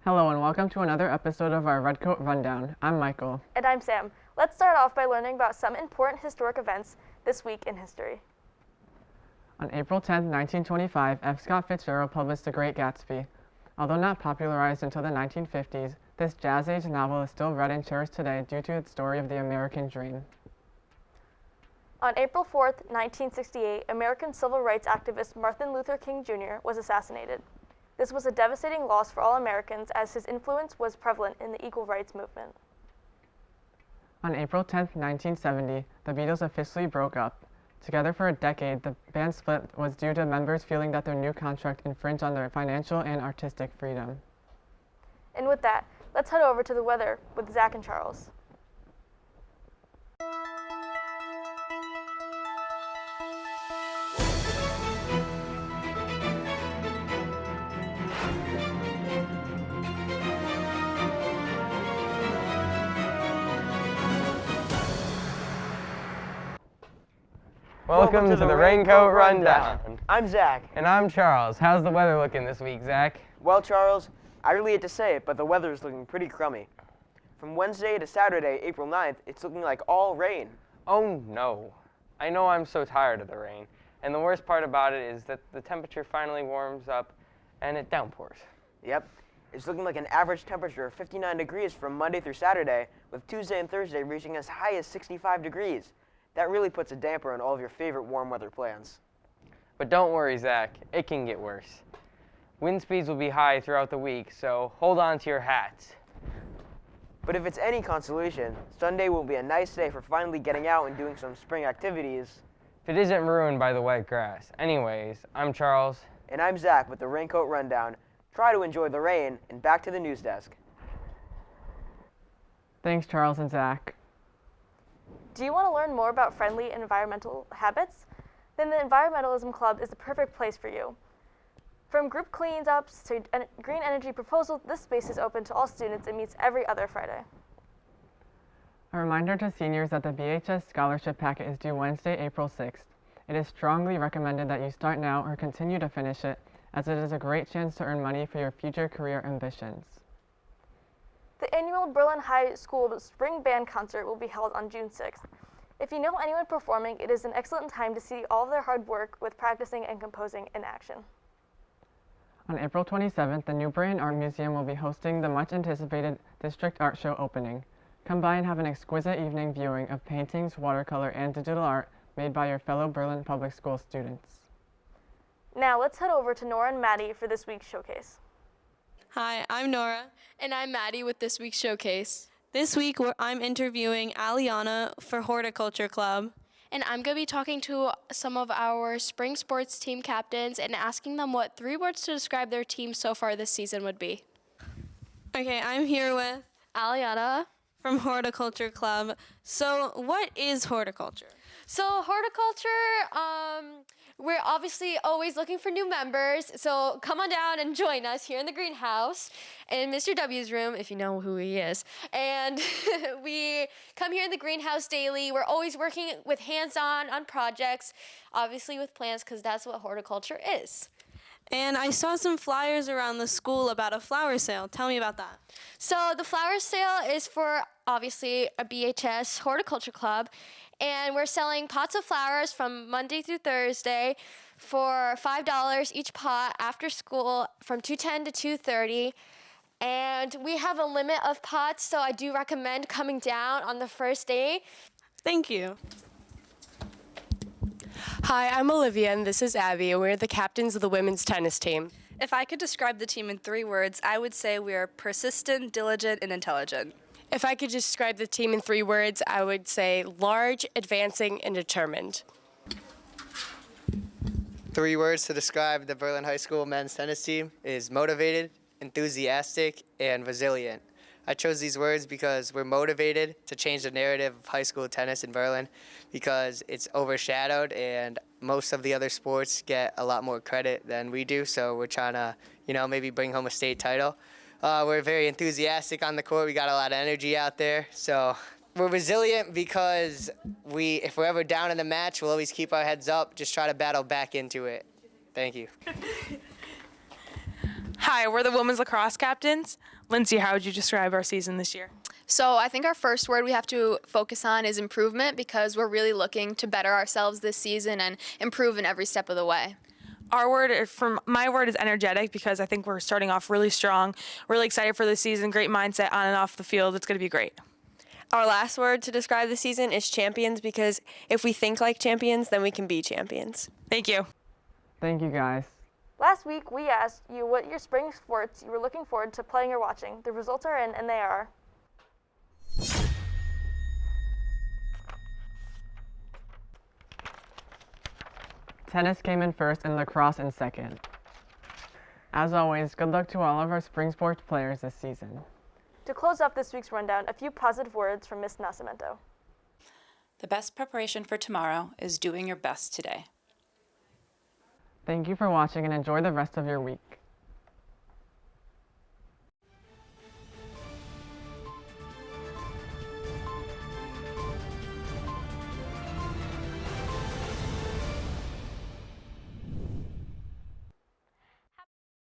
Hello and welcome to another episode of our Redcoat Rundown. I'm Michael. And I'm Sam. Let's start off by learning about some important historic events this week in history. On April 10, 1925, F. Scott Fitzgerald published The Great Gatsby. Although not popularized until the 1950s, this Jazz Age novel is still read and cherished today due to its story of the American dream. On April 4, 1968, American civil rights activist Martin Luther King Jr. was assassinated. This was a devastating loss for all Americans as his influence was prevalent in the equal rights movement. On April 10, 1970, the Beatles officially broke up. Together for a decade, the band split was due to members feeling that their new contract infringed on their financial and artistic freedom. And with that, let's head over to the weather with Zach and Charles. Welcome to the Raincoat Rundown. I'm Zach. And I'm Charles. How's the weather looking this week, Zach? Well, Charles, I really hate to say it, but the weather is looking pretty crummy. From Wednesday to Saturday, April 9th, it's looking like all rain. Oh no. I know I'm so tired of the rain. And the worst part about it is that the temperature finally warms up and it downpours. Yep. It's looking like an average temperature of 59 degrees from Monday through Saturday, with Tuesday and Thursday reaching as high as 65 degrees. That really puts a damper on all of your favorite warm weather plans. But don't worry, Zach. It can get worse. Wind speeds will be high throughout the week, so hold on to your hats. But if it's any consolation, Sunday will be a nice day for finally getting out and doing some spring activities. If it isn't ruined by the wet grass. Anyways, I'm Charles. And I'm Zach with the Raincoat Rundown. Try to enjoy the rain, and back to the news desk. Thanks, Charles and Zach. Do you want to learn more about friendly environmental habits? Then the Environmentalism Club is the perfect place for you. From group cleanups to green energy proposals, this space is open to all students and meets every other Friday. A reminder to seniors that the BHS Scholarship Packet is due Wednesday, April 6th. It is strongly recommended that you start now or continue to finish it, as it is a great chance to earn money for your future career ambitions. The annual Berlin High School Spring Band Concert will be held on June 6th. If you know anyone performing, it is an excellent time to see all of their hard work with practicing and composing in action. On April 27th, the Newbury Art Museum will be hosting the much-anticipated District Art Show opening. Come by and have an exquisite evening viewing of paintings, watercolor, and digital art made by your fellow Berlin Public School students. Now let's head over to Nora and Maddie for this week's showcase. Hi, I'm Nora. And I'm Maddie with this week's showcase. This week I'm interviewing Aliana for Horticulture Club. And I'm going to be talking to some of our spring sports team captains and asking them what 3 words to describe their team so far this season would be. Okay, I'm here with Aliana from Horticulture Club. So what is horticulture? So horticulture, we're obviously always looking for new members, so come on down and join us here in the greenhouse in Mr. W's room, if you know who he is. And we come here in the greenhouse daily. We're always working with hands-on on projects, obviously with plants, because that's what horticulture is. And I saw some flyers around the school about a flower sale. Tell me about that. So the flower sale is for, obviously, a BHS Horticulture Club. And we're selling pots of flowers from Monday through Thursday for $5 each pot after school from 2:10 to 2:30. And we have a limit of pots, so I do recommend coming down on the first day. Thank you. Hi, I'm Olivia, and this is Abby, and we're the captains of the women's tennis team. If I could describe the team in 3 words, I would say we are persistent, diligent, and intelligent. If I could describe the team in 3 words, I would say large, advancing, and determined. 3 words to describe the Berlin High School men's tennis team is motivated, enthusiastic, and resilient. I chose these words because we're motivated to change the narrative of high school tennis in Berlin because it's overshadowed and most of the other sports get a lot more credit than we do, so we're trying to, maybe bring home a state title. We're very enthusiastic on the court. We got a lot of energy out there. So we're resilient because if we're ever down in the match, we'll always keep our heads up, just try to battle back into it. Thank you. Hi, we're the women's lacrosse captains. Lindsay, how would you describe our season this year? So I think our first word we have to focus on is improvement, because we're really looking to better ourselves this season and improve in every step of the way. My word is energetic, because I think we're starting off really strong, really excited for this season, great mindset on and off the field. It's going to be great. Our last word to describe the season is champions, because if we think like champions, then we can be champions. Thank you. Thank you, guys. Last week, we asked you what your spring sports you were looking forward to playing or watching. The results are in, and they are. Tennis came in first and lacrosse in second. As always, good luck to all of our spring sports players this season. To close off this week's rundown, a few positive words from Ms. Nascimento. The best preparation for tomorrow is doing your best today. Thank you for watching and enjoy the rest of your week.